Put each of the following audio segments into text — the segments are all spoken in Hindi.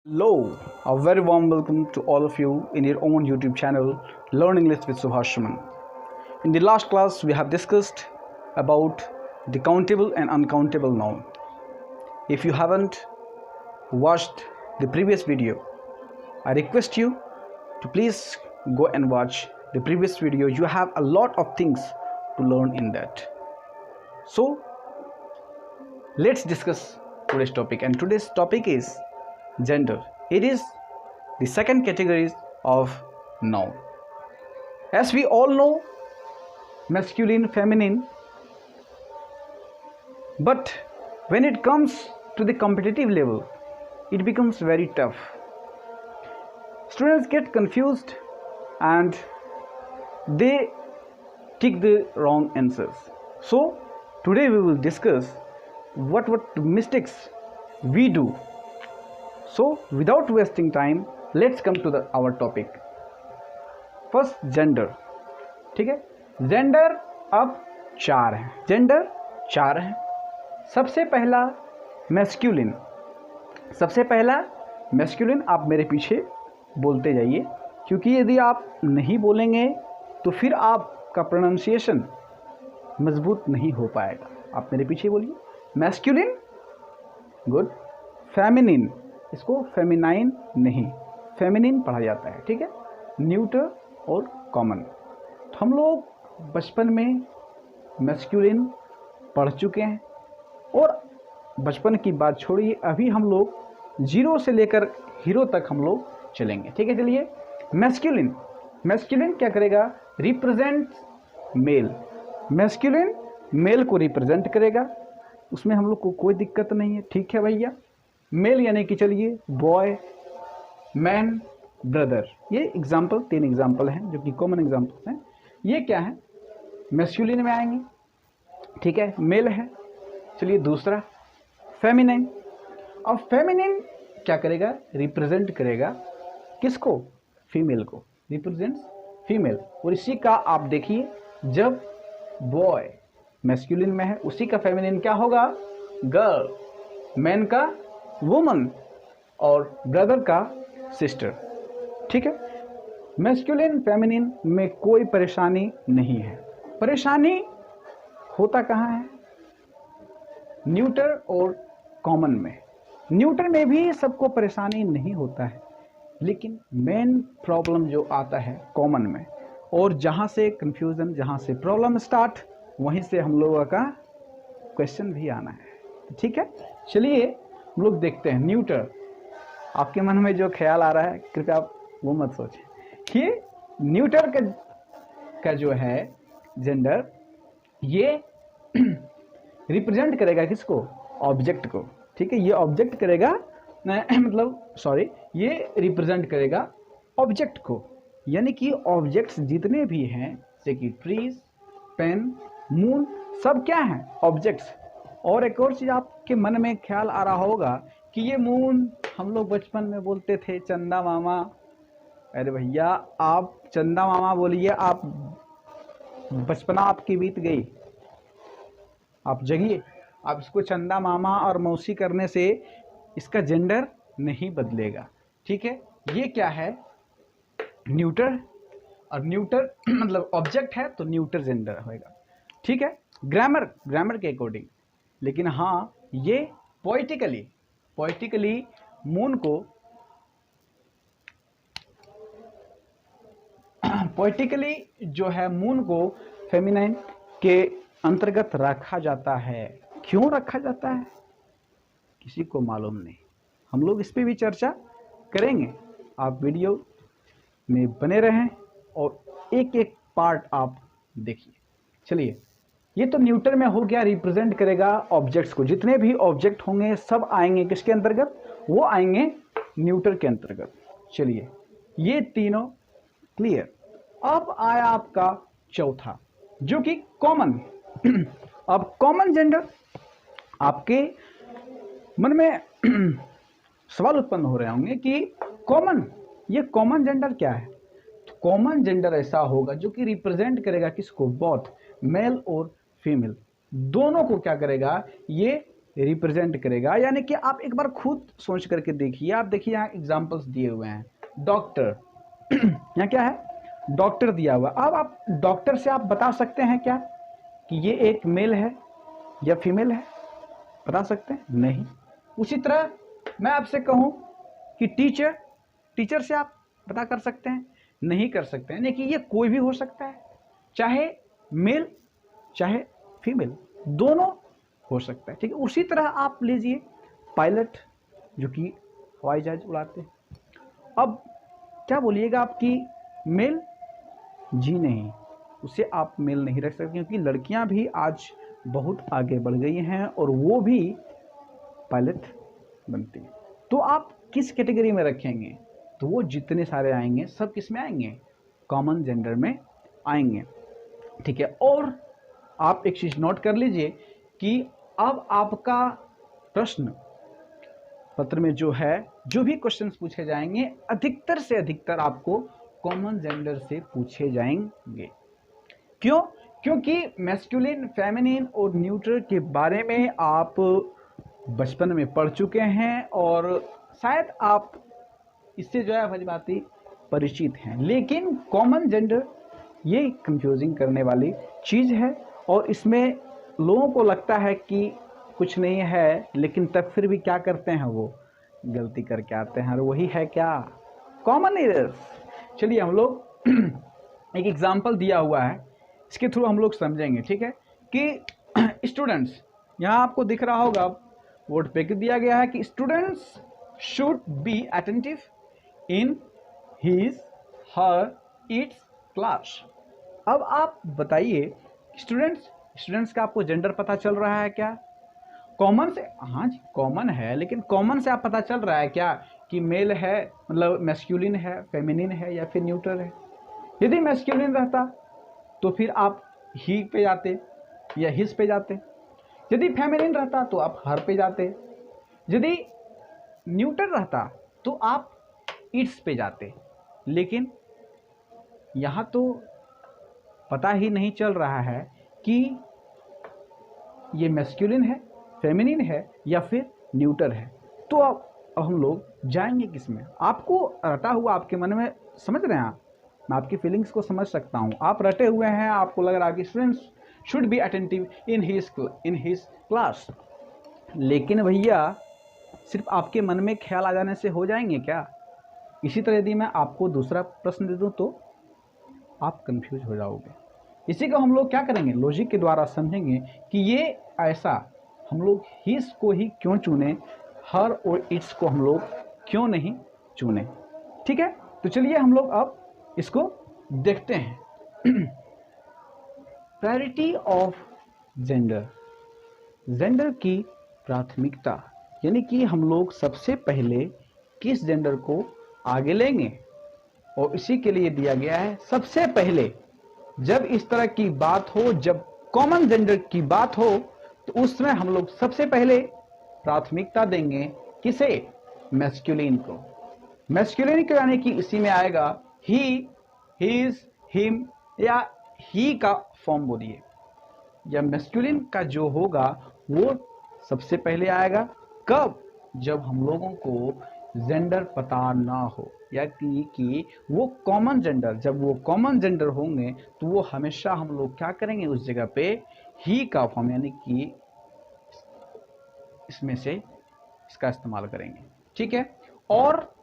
Hello, a very warm welcome to all of you in your own YouTube channel Learn English with Subhashman. In the last class, we have discussed about the countable and uncountable noun. If you haven't watched the previous video, I request you to please go and watch the previous video. You have a lot of things to learn in that. So, let's discuss today's topic, and today's topic is gender. It is the second category of noun. As we all know, masculine, feminine, but when it comes to the competitive level, it becomes very tough. Students get confused and they tick the wrong answers. So today we will discuss what mistakes we do. So without wasting time, let's come to our topic. First, gender. ठीक है, जेंडर अब चार हैं. सबसे पहला मैस्कुलिन. आप मेरे पीछे बोलते जाइए, क्योंकि यदि आप नहीं बोलेंगे तो फिर आपका प्रोनाउंसिएशन मजबूत नहीं हो पाएगा. आप मेरे पीछे बोलिए. Masculine, good. फेमिनिन, इसको फेमिनाइन नहीं, फेमिनिन पढ़ा जाता है. ठीक है. न्यूटर और कॉमन. तो हम लोग बचपन में मैस्कुलिन पढ़ चुके हैं, और बचपन की बात छोड़िए, अभी हम लोग जीरो से लेकर हीरो तक हम लोग चलेंगे. ठीक है. चलिए, मैस्कुलिन क्या करेगा? Represent male. मैस्कुलिन मेल को रिप्रेजेंट करेगा, उसमें हम लोग को कोई दिक्कत नहीं है. ठीक है भैया. मेल यानी कि चलिए बॉय, मैन, ब्रदर. ये एग्जाम्पल, 3 एग्जाम्पल हैं जो कि कॉमन एग्जाम्पल हैं. ये क्या है? मैस्कुलिन में आएंगे. ठीक है. मेल है. चलिए दूसरा, फेमिनाइन. अब फेमिनाइन क्या करेगा? रिप्रेजेंट करेगा किसको? फीमेल को. Represents female. और इसी का आप देखिए, जब बॉय मैस्कुलिन में है, उसी का फेमिनिन क्या होगा? गर्ल. मैन का वुमन, और ब्रदर का सिस्टर. ठीक है. मैस्कुलिन फेमिनिन में कोई परेशानी नहीं है. परेशानी होता कहाँ है? न्यूटर और कॉमन में. न्यूटर में भी सबको परेशानी नहीं होता है, लेकिन मेन प्रॉब्लम जो आता है कॉमन में, और जहाँ से कंफ्यूजन, जहाँ से प्रॉब्लम स्टार्ट, वहीं से हम लोगों का क्वेश्चन भी आना है. ठीक है. चलिए हम लोग देखते हैं. न्यूटर. आपके मन में जो ख्याल आ रहा है, कृपया आप वो मत सोचें. ये न्यूटर का जो है जेंडर, ये रिप्रेजेंट करेगा किसको? ऑब्जेक्ट को. ठीक है. ये ऑब्जेक्ट करेगा, ये रिप्रेजेंट करेगा ऑब्जेक्ट को. यानी कि ऑब्जेक्ट्स जितने भी हैं, जैसे कि ट्रीज, पेन, मून, सब क्या हैं? ऑब्जेक्ट्स. और एक और चीज़ आपके मन में ख्याल आ रहा होगा कि ये मून हम लोग बचपन में बोलते थे चंदा मामा. अरे भैया, आप चंदा मामा बोलिए, आप बचपना आपकी बीत गई. आप जगिए. आप इसको चंदा मामा और मौसी करने से इसका जेंडर नहीं बदलेगा. ठीक है. ये क्या है? न्यूटर. और न्यूटर मतलब ऑब्जेक्ट है, तो न्यूटर जेंडर होएगा. ठीक है. ग्रामर के अकॉर्डिंग. लेकिन हाँ, ये पोइटिकली मून को जो है, मून को फेमिनाइन के अंतर्गत रखा जाता है. क्यों रखा जाता है किसी को मालूम नहीं. हम लोग इस पे भी चर्चा करेंगे. आप वीडियो में बने रहें और एक एक पार्ट आप देखिए. चलिए, ये तो न्यूटर में हो गया. रिप्रेजेंट करेगा ऑब्जेक्ट्स को. जितने भी ऑब्जेक्ट होंगे सब आएंगे किसके अंतर्गत? वो आएंगे न्यूटर के अंतर्गत. चलिए, ये तीनों क्लियर. अब आया आपका चौथा, जो कि कॉमन. अब कॉमन जेंडर, आपके मन में सवाल उत्पन्न हो रहे होंगे कि ये कॉमन जेंडर क्या है? तो कॉमन जेंडर ऐसा होगा जो कि रिप्रेजेंट करेगा किसको? बोथ मेल और फीमेल, दोनों को क्या करेगा? ये रिप्रेजेंट करेगा। यानी कि आप एक बार खुद सोच करके देखिए। आप देखिए यहाँ एग्जाम्पल्स दिए हुए हैं, डॉक्टर यहाँ क्या है, डॉक्टर दिया हुआ। अब आप डॉक्टर से आप बता सकते हैं क्या कि ये एक मेल है या फीमेल है? बता सकते हैं? नहीं। उसी तरह मैं आपसे कहूँ कि टीचर, टीचर से आप पता कर सकते हैं? नहीं कर सकते हैं। लेकिन ये कोई भी हो सकता है, चाहे मेल चाहे फीमेल, दोनों हो सकता है। ठीक है, उसी तरह आप लीजिए पायलट, जो कि हवाई जहाज उड़ाते हैं। अब क्या बोलिएगा आपकी मेल? जी नहीं, उसे आप मेल नहीं रख सकते, क्योंकि लड़कियां भी आज बहुत आगे बढ़ गई हैं और वो भी पायलट बनती हैं। तो आप किस कैटेगरी में रखेंगे? तो वो जितने सारे आएंगे सब किस में आएंगे? कॉमन जेंडर में आएंगे। ठीक है, और आप एक चीज़ नोट कर लीजिए कि अब आपका प्रश्न पत्र में जो है, जो भी क्वेश्चंस पूछे जाएंगे, अधिकतर से अधिकतर आपको कॉमन जेंडर से पूछे जाएंगे। क्यों? क्योंकि मैस्कुलिन, फेमिनिन और न्यूट्रल के बारे में आप बचपन में पढ़ चुके हैं और शायद आप इससे जो है भलीभांति परिचित हैं। लेकिन कॉमन जेंडर ये कंफ्यूजिंग करने वाली चीज़ है और इसमें लोगों को लगता है कि कुछ नहीं है, लेकिन तब फिर भी क्या करते हैं, वो गलती करके आते हैं। और वही है क्या? Common errors. चलिए हम लोग एक एग्जाम्पल दिया हुआ है, इसके थ्रू हम लोग समझेंगे। ठीक है, कि स्टूडेंट्स, यहाँ आपको दिख रहा होगा बोर्ड पे दिया गया है कि students should be attentive in his her it's class. अब आप बताइए, स्टूडेंट्स का आपको जेंडर पता चल रहा है क्या? कॉमन से, हाँ जी कॉमन है, लेकिन कॉमन से आप पता चल रहा है क्या कि मेल है, मतलब मैस्कुलिन है, फेमिनिन है या फिर न्यूट्रल है? यदि मैस्कुलिन रहता तो फिर आप ही पे जाते या हिज पे जाते। यदि फेमिनिन रहता तो आप हर पे जाते। यदि न्यूट्रल रहता तो आप इट्स पे जाते। लेकिन यहाँ तो पता ही नहीं चल रहा है कि ये मैस्कुलिन है, फेमिनिन है या फिर न्यूट्रल है। तो अब हम लोग जाएंगे किस में? आपको रटा हुआ आपके मन में, समझ रहे हैं आप? मैं आपकी फीलिंग्स को समझ सकता हूँ। आप रटे हुए हैं, आपको लग रहा है कि students should be attentive in his class. लेकिन भैया, सिर्फ आपके मन में ख्याल आ जाने से हो जाएंगे क्या? इसी तरह यदि मैं आपको दूसरा प्रश्न दे दूँ तो आप कंफ्यूज हो जाओगे। इसी को हम लोग क्या करेंगे, लॉजिक के द्वारा समझेंगे कि ये ऐसा हम लोग हिज को ही क्यों चुने, हर और इट्स को हम लोग क्यों नहीं चुने। ठीक है, तो चलिए हम लोग अब इसको देखते हैं। प्रायोरिटी ऑफ जेंडर, जेंडर की प्राथमिकता, यानी कि हम लोग सबसे पहले किस जेंडर को आगे लेंगे, और इसी के लिए दिया गया है सबसे पहले जब इस तरह की बात हो, जब कॉमन जेंडर की बात हो, तो उसमें हम लोग सबसे पहले प्राथमिकता देंगे किसे? मैस्कुलिन को। मैस्कुलिन को, यानी कि इसी में आएगा ही, हिज, हिम या ही का फॉर्म बोलिए, या मैस्कुलिन का जो होगा वो सबसे पहले आएगा। कब? जब हम लोगों को जेंडर पता ना हो, या कि वो कॉमन जेंडर, जब वो कॉमन जेंडर होंगे तो वो हमेशा हम लोग क्या करेंगे, उस जगह पे ही का फॉर्म, यानी कि इसमें से इसका इस्तेमाल करेंगे। ठीक है, और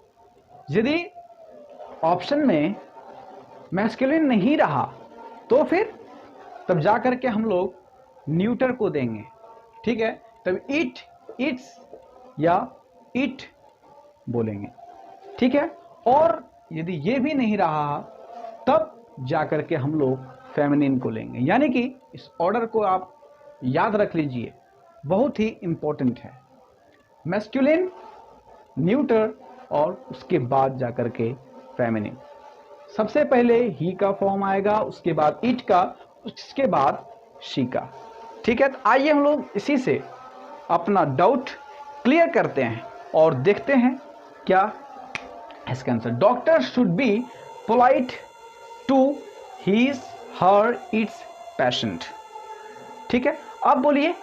यदि ऑप्शन में मैस्कुलिन नहीं रहा तो फिर तब जा करके हम लोग न्यूट्रल को देंगे। ठीक है, तब इट, इट्स या इट बोलेंगे। ठीक है, और यदि ये भी नहीं रहा तब जाकर के हम लोग फेमिनिन को लेंगे। यानी कि इस ऑर्डर को आप याद रख लीजिए, बहुत ही इंपॉर्टेंट है। मैस्कुलिन, न्यूट्रल और उसके बाद जाकर के फेमिनिन। सबसे पहले ही का फॉर्म आएगा, उसके बाद इट का, उसके बाद शी का। ठीक है, तो आइए हम लोग इसी से अपना डाउट क्लियर करते हैं और देखते हैं क्या इसका answer. Doctor should be polite to his, her, its patient. ठीक है, अब बोलिए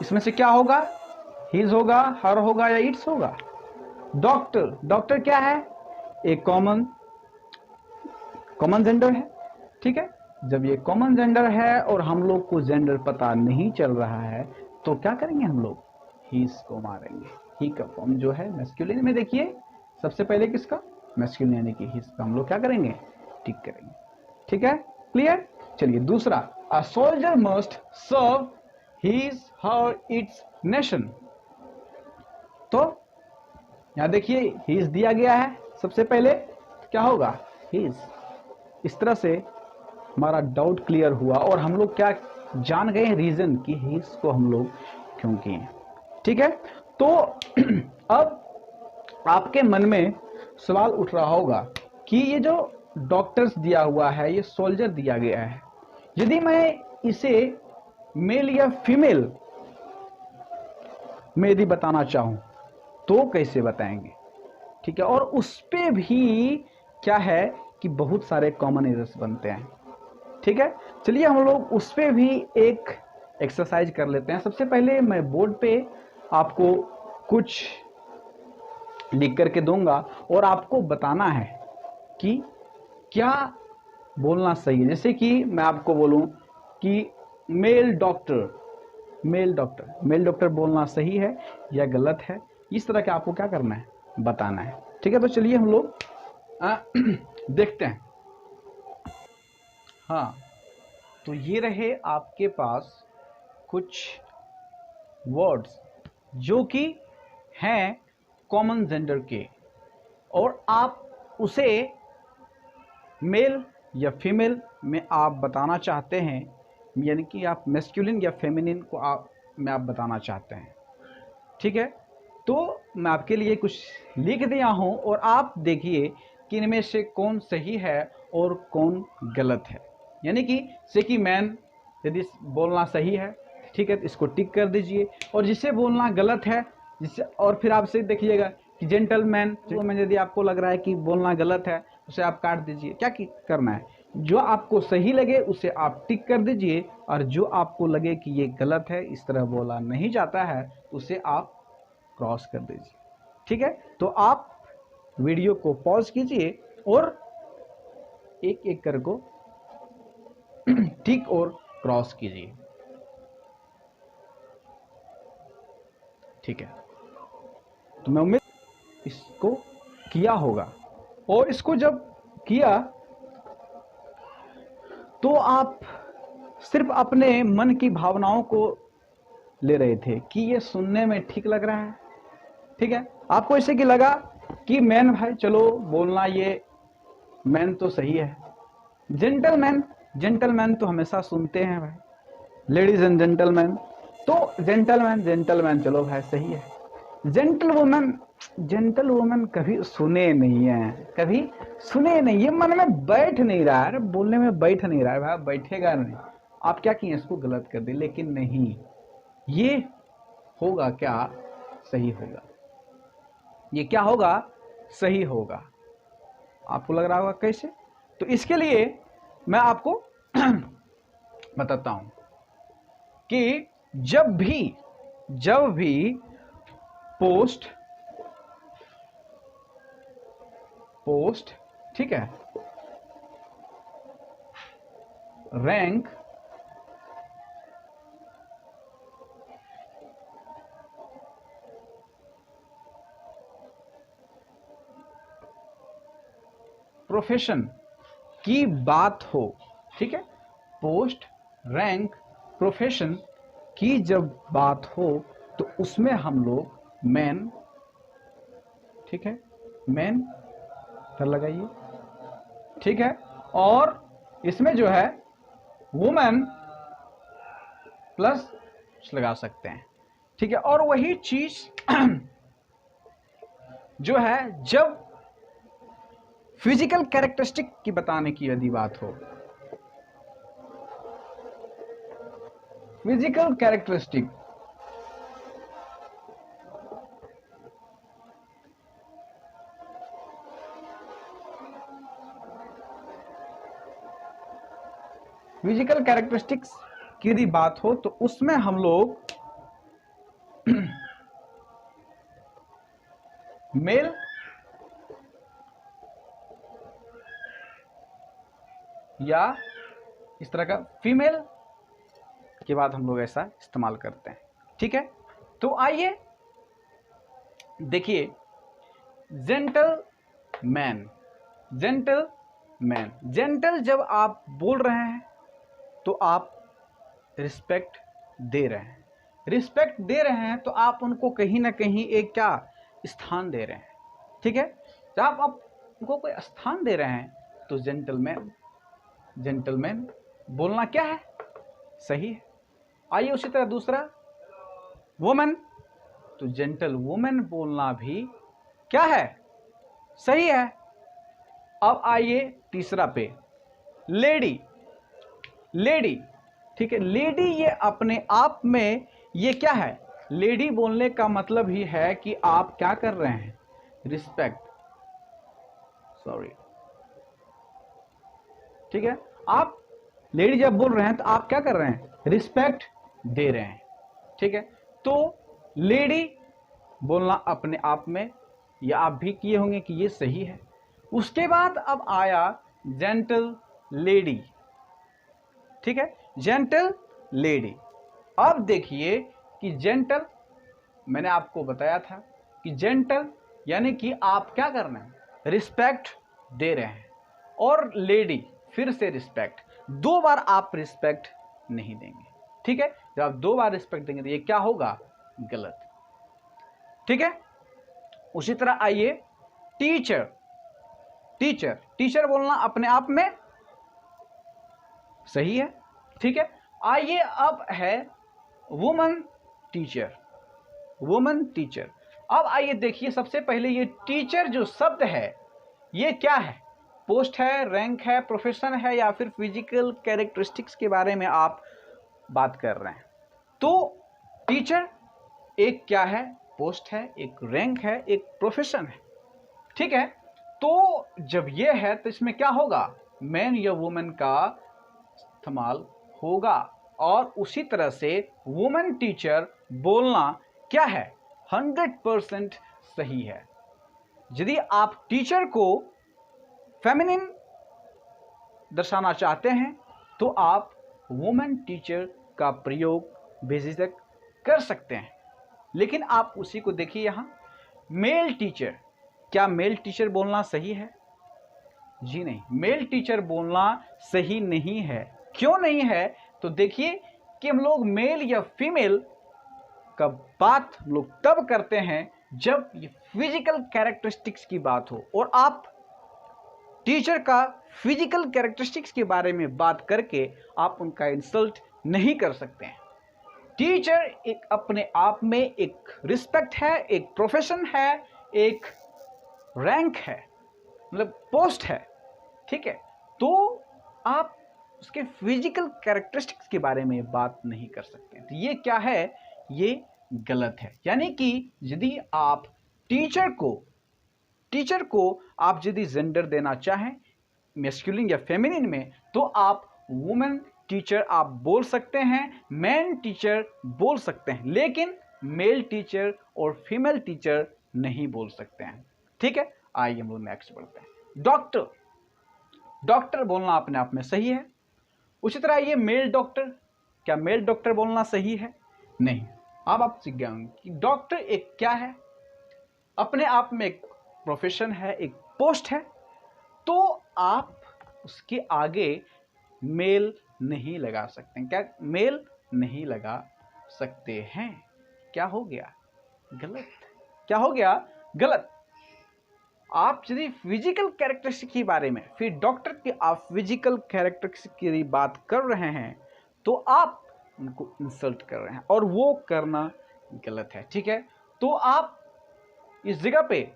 इसमें से क्या होगा? हिज होगा, हर होगा या इट्स होगा? डॉक्टर, डॉक्टर क्या है? एक कॉमन जेंडर है, ठीक है। जब ये कॉमन जेंडर है और हम लोग को जेंडर पता नहीं चल रहा है तो क्या करेंगे हम लोग? हीज को मारेंगे। ही का फॉर्म जो है मैस्कुलिन में, देखिए सबसे पहले किसका? मैस्कुलिन यानी कि हिज का हम लोग क्या करेंगे? टिक करेंगे, ठीक है, क्लियर। चलिए दूसरा, a soldier must serve his her its nation. तो यहां देखिए हिज दिया गया है, सबसे पहले क्या होगा? हिज। इस तरह से हमारा डाउट क्लियर हुआ और हम लोग क्या जान गए? रीजन कि हिज को हम लोग क्यों किए, ठीक है। तो अब आपके मन में सवाल उठ रहा होगा कि ये जो डॉक्टर्स दिया हुआ है, ये सोल्जर दिया गया है, यदि मैं इसे मेल या फीमेल में यदि बताना चाहूं तो कैसे बताएंगे, ठीक है। और उस पे भी क्या है कि बहुत सारे कॉमन एरर्स बनते हैं, ठीक है। चलिए हम लोग उस पे भी एक एक्सरसाइज कर लेते हैं। सबसे पहले मैं बोर्ड पे आपको कुछ लिख करके दूंगा और आपको बताना है कि क्या बोलना सही है। जैसे कि मैं आपको बोलूं कि mail doctor, mail doctor, mail doctor बोलना सही है या गलत है, इस तरह के आपको क्या करना है? बताना है, ठीक है। तो चलिए हम लोग देखते हैं। हाँ, तो ये रहे आपके पास कुछ वर्ड्स जो कि हैं कॉमन जेंडर के, और आप उसे मेल या फीमेल में आप बताना चाहते हैं, यानी कि आप मैस्कुलिन या फेमिनिन को आप बताना चाहते हैं, ठीक है। तो मैं आपके लिए कुछ लिख दिया हूं और आप देखिए कि इनमें से कौन सही है और कौन गलत है। यानी कि से कि मैन यदि बोलना सही है, ठीक है, तो इसको टिक कर दीजिए, और जिसे बोलना गलत है, जिससे, और फिर आपसे देखिएगा कि जेंटलमैन, यदि आपको लग रहा है कि बोलना गलत है उसे आप काट दीजिए। क्या करना है? जो आपको सही लगे उसे आप टिक कर दीजिए, और जो आपको लगे कि ये गलत है, इस तरह बोला नहीं जाता है, उसे आप क्रॉस कर दीजिए, ठीक है। तो आप वीडियो को पॉज कीजिए और एक एक कर को टिक और क्रॉस कीजिए, ठीक है। तो मैं उम्मीद इसको किया होगा, और इसको जब किया तो आप सिर्फ अपने मन की भावनाओं को ले रहे थे कि ये सुनने में ठीक लग रहा है, ठीक है। आपको ऐसे कि लगा कि मैन, भाई चलो बोलना ये मैन तो सही है। जेंटलमैन, जेंटलमैन तो हमेशा सुनते हैं भाई, लेडीज एंड जेंटलमैन, तो जेंटलमैन, जेंटलमैन चलो भाई सही है। जेंटल वुमन, जेंटल वुमन कभी सुने नहीं है, कभी सुने नहीं, ये मन में बैठ नहीं रहा है, बोलने में बैठ नहीं रहा है भाई, बैठेगा नहीं। आप क्या किए? इसको गलत कर दिए, लेकिन नहीं, ये होगा क्या? सही होगा। ये क्या होगा? सही होगा। आपको लग रहा होगा कैसे? तो इसके लिए मैं आपको बताता हूं कि जब भी पोस्ट, ठीक है, रैंक, प्रोफेशन की बात हो, ठीक है, पोस्ट, रैंक, प्रोफेशन की जब बात हो तो उसमें हम लोग मैन, ठीक है, मैन कर लगाइए, ठीक है, और इसमें जो है वुमेन प्लस लगा सकते हैं, ठीक है। और वही चीज जो है जब फिजिकल कैरेक्टरिस्टिक की बताने की यदि बात हो, फिजिकल कैरेक्टरिस्टिक, फिजिकल कैरेक्टरिस्टिक्स की यदि बात हो तो उसमें हम लोग मेल या इस तरह का फीमेल के बाद हम लोग ऐसा इस्तेमाल करते हैं। ठीक है, तो आइए देखिए, gentle man, gentle man, gentle जब आप बोल रहे हैं तो आप रिस्पेक्ट दे रहे हैं, रिस्पेक्ट दे रहे हैं तो आप उनको कहीं ना कहीं एक क्या स्थान दे रहे हैं। ठीक है, जब आप उनको कोई स्थान दे रहे हैं तो जेंटलमैन, जेंटलमैन बोलना क्या है, सही है। आइए उसी तरह दूसरा वुमन, तो जेंटल वुमन बोलना भी क्या है, सही है। अब आइए तीसरा पे, लेडी, लेडी, ठीक है, लेडी ये अपने आप में ये क्या है, लेडी बोलने का मतलब ही है कि आप क्या कर रहे हैं, रिस्पेक्ट, सॉरी, ठीक है, आप लेडी जब बोल रहे हैं तो आप क्या कर रहे हैं, रिस्पेक्ट दे रहे हैं। ठीक है, तो लेडी बोलना अपने आप में, या आप भी किए होंगे कि ये सही है। उसके बाद अब आया जेंटल लेडी। ठीक है, जेंटल लेडी। अब देखिए कि जेंटल, मैंने आपको बताया था कि जेंटल यानी कि आप क्या कर रहे हैं, रिस्पेक्ट दे रहे हैं, और लेडी फिर से रिस्पेक्ट, दो बार आप रिस्पेक्ट नहीं देंगे। ठीक है, जब आप दो बार रिस्पेक्ट देंगे तो ये क्या होगा, गलत। ठीक है, उसी तरह आइए टीचर, टीचर, टीचर बोलना अपने आप में सही है। ठीक है, आइए अब है वुमन टीचर, वुमन टीचर। अब आइए देखिए, सबसे पहले ये टीचर जो शब्द है ये क्या है, पोस्ट है, रैंक है, प्रोफेशन है, या फिर फिजिकल कैरेक्टरिस्टिक्स के बारे में आप बात कर रहे हैं। तो टीचर एक क्या है, पोस्ट है, एक रैंक है, एक प्रोफेशन है। ठीक है, तो जब ये है तो इसमें क्या होगा, मैन या वुमेन का इस्तेमाल होगा, और उसी तरह से वुमेन टीचर बोलना क्या है, 100% सही है। यदि आप टीचर को फेमिनिन दर्शाना चाहते हैं तो आप वुमेन टीचर का प्रयोग बेझिझक कर सकते हैं, लेकिन आप उसी को देखिए यहाँ मेल टीचर, क्या मेल टीचर बोलना सही है, जी नहीं, मेल टीचर बोलना सही नहीं है। क्यों नहीं है, तो देखिए कि हम लोग मेल या फीमेल का बात हम लोग तब करते हैं जब ये फिजिकल कैरेक्टरिस्टिक्स की बात हो, और आप टीचर का फिजिकल कैरेक्टरिस्टिक्स के बारे में बात करके आप उनका इंसल्ट नहीं कर सकते हैं। टीचर एक अपने आप में एक रिस्पेक्ट है, एक प्रोफेशन है, एक रैंक है, मतलब पोस्ट है। ठीक है, तो आप उसके फिजिकल कैरेक्टरिस्टिक्स के बारे में बात नहीं कर सकते। तो ये क्या है, ये गलत है। यानी कि यदि आप टीचर को आप यदि जेंडर देना चाहें मैस्कुलिन या फेमिनिन में, तो आप वुमेन टीचर आप बोल सकते हैं, मैन टीचर बोल सकते हैं, लेकिन मेल टीचर और फीमेल टीचर नहीं बोल सकते हैं। ठीक है, आइए हम लोग नेक्स्ट बढ़ते हैं। डॉक्टर, डॉक्टर बोलना अपने आप में सही है। उसी तरह ये मेल डॉक्टर, क्या मेल डॉक्टर बोलना सही है, नहीं। अब आप सीख गए होंगे कि डॉक्टर एक क्या है, अपने आप में एक प्रोफेशन है, एक पोस्ट है, तो आप उसके आगे मेल नहीं लगा सकते हैं। क्या मेल नहीं लगा सकते हैं, क्या हो गया, गलत। क्या हो गया, गलत। आप यदि फिजिकल कैरेक्टरिस्टिक के बारे में, फिर डॉक्टर की आप फिजिकल कैरेक्टरिस्टिक की बात कर रहे हैं तो आप उनको इंसल्ट कर रहे हैं, और वो करना गलत है। ठीक है, तो आप इस जगह पे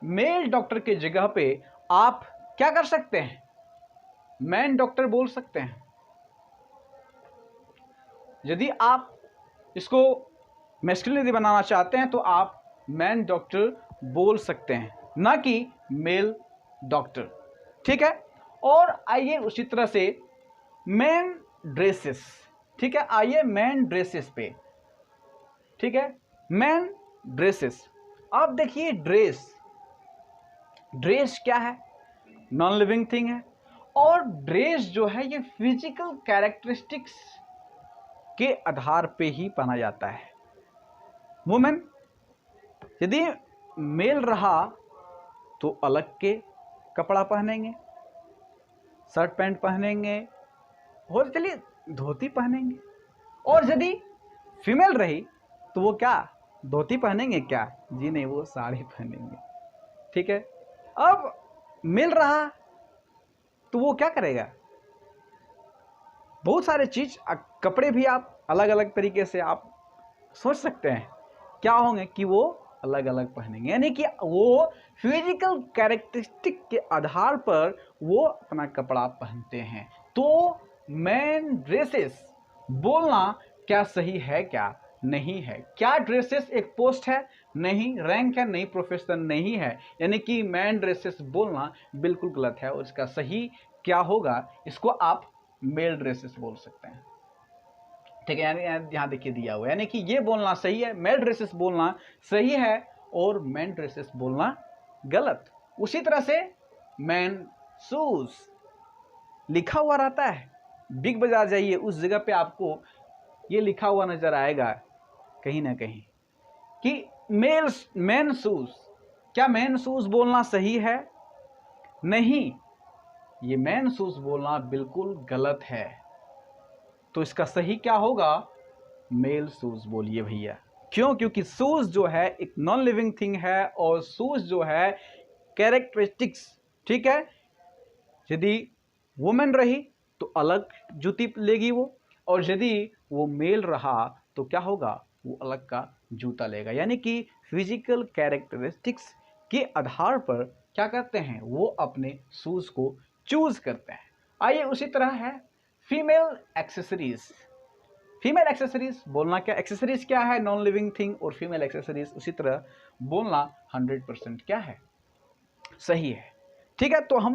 मेल डॉक्टर के जगह पे आप क्या कर सकते हैं, मैन डॉक्टर बोल सकते हैं। यदि आप इसको मैस्कुलिन बनाना चाहते हैं तो आप मैन डॉक्टर बोल सकते हैं, ना कि मेल डॉक्टर। ठीक है, और आइए उसी तरह से मैन ड्रेसेस। ठीक है, आइए मैन ड्रेसेस पे। ठीक है, मैन ड्रेसेस। आप देखिए ड्रेस, ड्रेस क्या है? नॉन लिविंग थिंग है। और ड्रेस जो है ये फिजिकल कैरेक्टरिस्टिक्स के आधार पे ही पहना जाता है। वुमेन यदि मेल रहा तो अलग के कपड़ा पहनेंगे, शर्ट पैंट पहनेंगे, और चलिए धोती पहनेंगे। और यदि फीमेल रही तो वो क्या धोती पहनेंगे क्या? जी नहीं, वो साड़ी पहनेंगे। ठीक है। अब मेल रहा तो वो क्या करेगा? बहुत सारे चीज, कपड़े भी आप अलग अलग तरीके से आप सोच सकते हैं क्या होंगे कि वो अलग अलग पहनेंगे, यानी कि वो फिजिकल कैरेक्टरिस्टिक के आधार पर वो अपना कपड़ा पहनते हैं। तो मैन ड्रेसेस बोलना क्या सही है क्या नहीं है? क्या ड्रेसेस एक पोस्ट है? नहीं। रैंक है? नहीं। प्रोफेशन नहीं है। यानी कि मैन ड्रेसेस बोलना बिल्कुल गलत है। और इसका सही क्या होगा? इसको आप मेल ड्रेसेस बोल सकते हैं। ठीक है, यानी यहाँ देखिए दिया हुआ है, यानी कि ये बोलना सही है, मेल ड्रेसेस बोलना सही है और मैन ड्रेसेस बोलना गलत। उसी तरह से मैन शूज लिखा हुआ रहता है। बिग बाजार जाइए, उस जगह पे आपको ये लिखा हुआ नजर आएगा कहीं ना कहीं कि मैन शूज। क्या मैन शूज बोलना सही है? नहीं, ये मैन शूज बोलना बिल्कुल गलत है। तो इसका सही क्या होगा? मेल शूज बोलिए भैया। क्यों? क्योंकि शूज जो है एक नॉन लिविंग थिंग है और शूज जो है कैरेक्टरिस्टिक्स। ठीक है। यदि वुमेन रही तो अलग जूती लेगी वो, और यदि वो मेल रहा तो क्या होगा? वो अलग का जूता लेगा। यानी कि फिजिकल कैरेक्टरिस्टिक्स के आधार पर क्या करते हैं? वो अपने शूज को चूज करते हैं। आइए उसी तरह है फीमेल एक्सेसरीज। फीमेल एक्सेसरीज बोलना क्या? एक्सेसरीज क्या है? Non living thing. और फीमेल एक्सेसरीज उसी तरह बोलना 100% क्या है? सही है। ठीक है। तो हम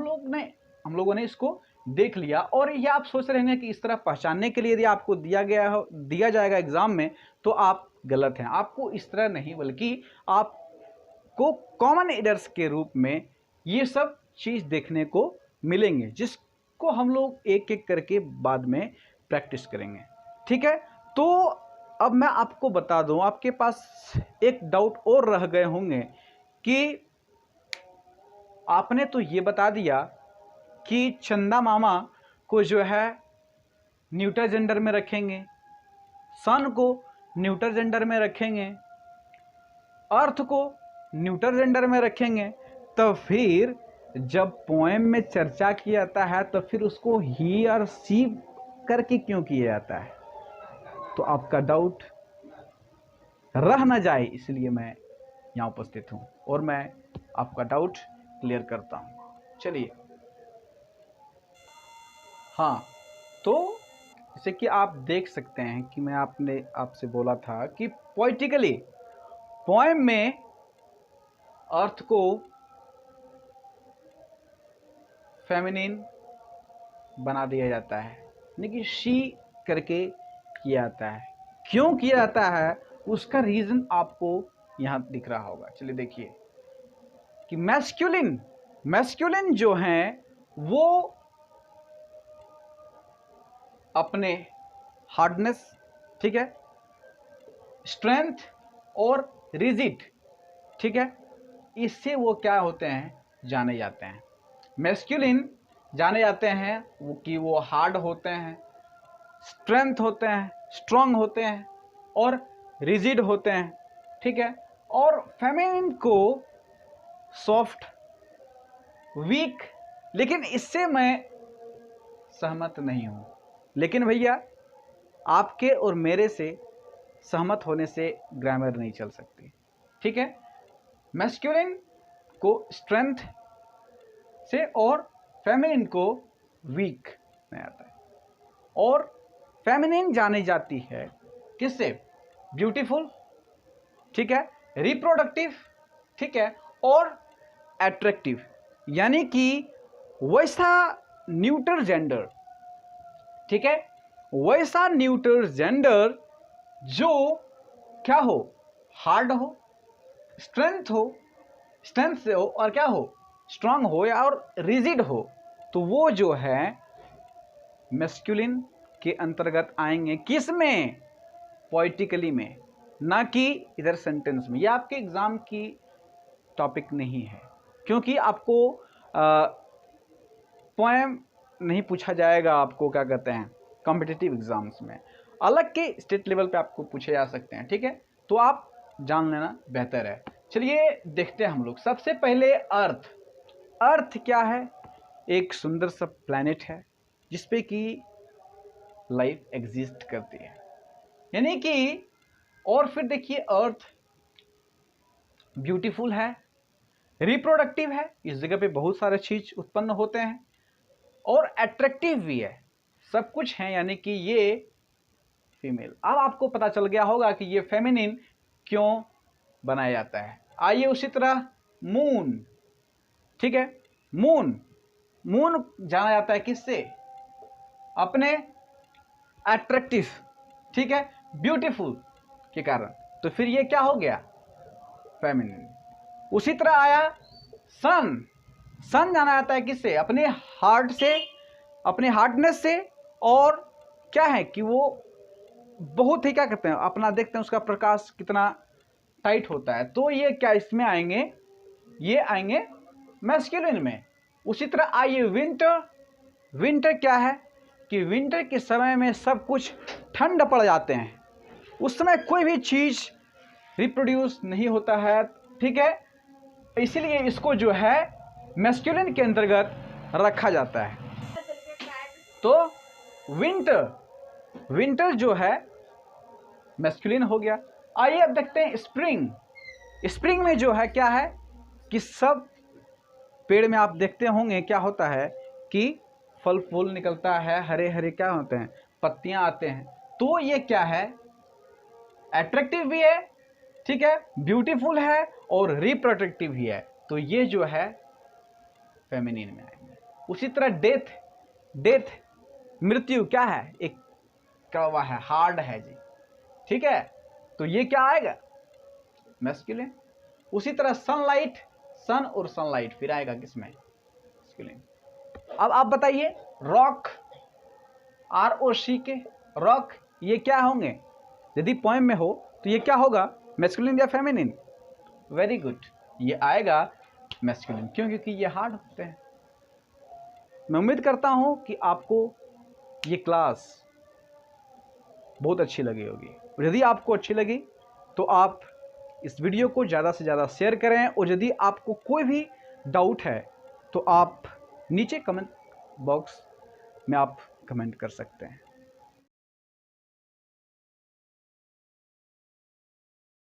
लोगों ने इसको देख लिया। और ये आप सोच रहे हैं कि इस तरह पहचानने के लिए यदि आपको दिया जाएगा एग्जाम में तो आप गलत हैं। आपको इस तरह नहीं, बल्कि आपको कॉमन एरर्स के रूप में ये सब चीज देखने को मिलेंगे, जिसको हम लोग एक एक करके बाद में प्रैक्टिस करेंगे। ठीक है। तो अब मैं आपको बता दूं, आपके पास एक डाउट और रह गए होंगे कि आपने तो ये बता दिया कि चंदा मामा को जो है न्यूटर जेंडर में रखेंगे, सन को न्यूटर जेंडर में रखेंगे, अर्थ को न्यूटर जेंडर में रखेंगे, तो फिर जब पोएम में चर्चा किया जाता है तो फिर उसको ही और सी करके क्यों किया जाता है? तो आपका डाउट रह ना जाए इसलिए मैं यहाँ उपस्थित हूँ और मैं आपका डाउट क्लियर करता हूँ। चलिए, हाँ, तो जैसे कि आप देख सकते हैं कि मैं आपसे बोला था कि पोइटिकली पोएम में अर्थ को फेमिनिन बना दिया जाता है, यानी कि शी करके किया जाता है। क्यों किया जाता है उसका रीजन आपको यहां दिख रहा होगा। चलिए देखिए कि मैस्कुलिन जो हैं वो अपने हार्डनेस, ठीक है, स्ट्रेंथ और रिजिड, ठीक है, इससे वो क्या होते हैं? जाने जाते हैं। मैस्कुलिन जाने जाते हैं वो कि वो हार्ड होते हैं, स्ट्रेंथ होते हैं, स्ट्रांग होते हैं और रिजिड होते हैं। ठीक है। और फेमिनिन को सॉफ्ट, वीक। लेकिन इससे मैं सहमत नहीं हूं। लेकिन भैया आपके और मेरे से सहमत होने से ग्रामर नहीं चल सकती। ठीक है। मैस्कुलिन को स्ट्रेंथ से और फेमिनिन को वीक में आता है। और फेमिनिन जानी जाती है किससे? ब्यूटीफुल, ठीक है, रिप्रोडक्टिव, ठीक है, और एट्रैक्टिव। यानी कि वैसा न्यूटर जेंडर, ठीक है, वैसा न्यूटर जेंडर जो क्या हो? हार्ड हो, स्ट्रेंथ से हो और क्या हो? स्ट्रांग हो या और रिजिड हो, तो वो जो है मैस्कुलिन के अंतर्गत आएंगे। किस में? पोइटिकली में, ना कि इधर सेंटेंस में। ये आपके एग्जाम की टॉपिक नहीं है, क्योंकि आपको पोएम नहीं पूछा जाएगा। आपको क्या कहते हैं कॉम्पिटिटिव एग्जाम्स में, अलग के स्टेट लेवल पे आपको पूछे जा सकते हैं, ठीक है। तो आप जान लेना बेहतर है। चलिए देखते हैं हम लोग। सबसे पहले अर्थ। अर्थ क्या है? एक सुंदर सा प्लैनेट है जिसपे कि लाइफ एग्जिस्ट करती है, यानी कि, और फिर देखिए अर्थ ब्यूटीफुल है, रिप्रोडक्टिव है, इस जगह पे बहुत सारे चीज उत्पन्न होते हैं, और अट्रैक्टिव भी है, सब कुछ है, यानी कि ये फीमेल। अब आपको पता चल गया होगा कि ये फेमिनिन क्यों बनाया जाता है। आइए उसी तरह मून, ठीक है। मून, मून जाना जाता है किससे? अपने अट्रैक्टिव, ठीक है, ब्यूटीफुल के कारण। तो फिर ये क्या हो गया? फेमिनिन। उसी तरह आया सन। सन जाना जाता है किससे? अपने हार्ट से, अपने हार्डनेस से, और क्या है कि वो बहुत ही क्या कहते हैं अपना, देखते हैं उसका प्रकाश कितना टाइट होता है। तो ये क्या इसमें आएंगे? ये आएंगे मैस्कुलिन में। उसी तरह आइए विंटर। विंटर क्या है कि विंटर के समय में सब कुछ ठंड पड़ जाते हैं, उस समय कोई भी चीज रिप्रोड्यूस नहीं होता है, ठीक है। इसीलिए इसको जो है मैस्कुलिन के अंतर्गत रखा जाता है। तो विंटर, विंटर जो है मैस्कुलिन हो गया। आइए अब देखते हैं स्प्रिंग। स्प्रिंग में जो है क्या है कि सब पेड़ में आप देखते होंगे क्या होता है कि फल फूल निकलता है, हरे हरे क्या होते हैं, पत्तियां आते हैं। तो ये क्या है? अट्रैक्टिव भी है, ठीक है, ब्यूटीफुल है, और रिप्रोडक्टिव भी है। तो ये जो है फेमिनिन में आएंगे। उसी तरह डेथ। डेथ मृत्यु क्या है? एक कड़वा है, हार्ड है जी, ठीक है। तो ये क्या आएगा? मैस्कुलिन। उसी तरह सनलाइट। सन और सनलाइट फिर आएगा किसमें? मैस्कुलिन। अब आप बताइए रॉक, ROC के रॉक, ये क्या होंगे? यदि पोएम में हो तो ये क्या होगा? मैस्कुलिन या फेमिनिन? वेरी गुड, ये आएगा मैस्कुलिन। क्यों? क्योंकि ये हार्ड होते हैं। मैं उम्मीद करता हूं कि आपको ये क्लास बहुत अच्छी लगी होगी, और यदि आपको अच्छी लगी तो आप इस वीडियो को ज़्यादा से ज़्यादा शेयर करें, और यदि आपको कोई भी डाउट है तो आप नीचे कमेंट बॉक्स में आप कमेंट कर सकते हैं।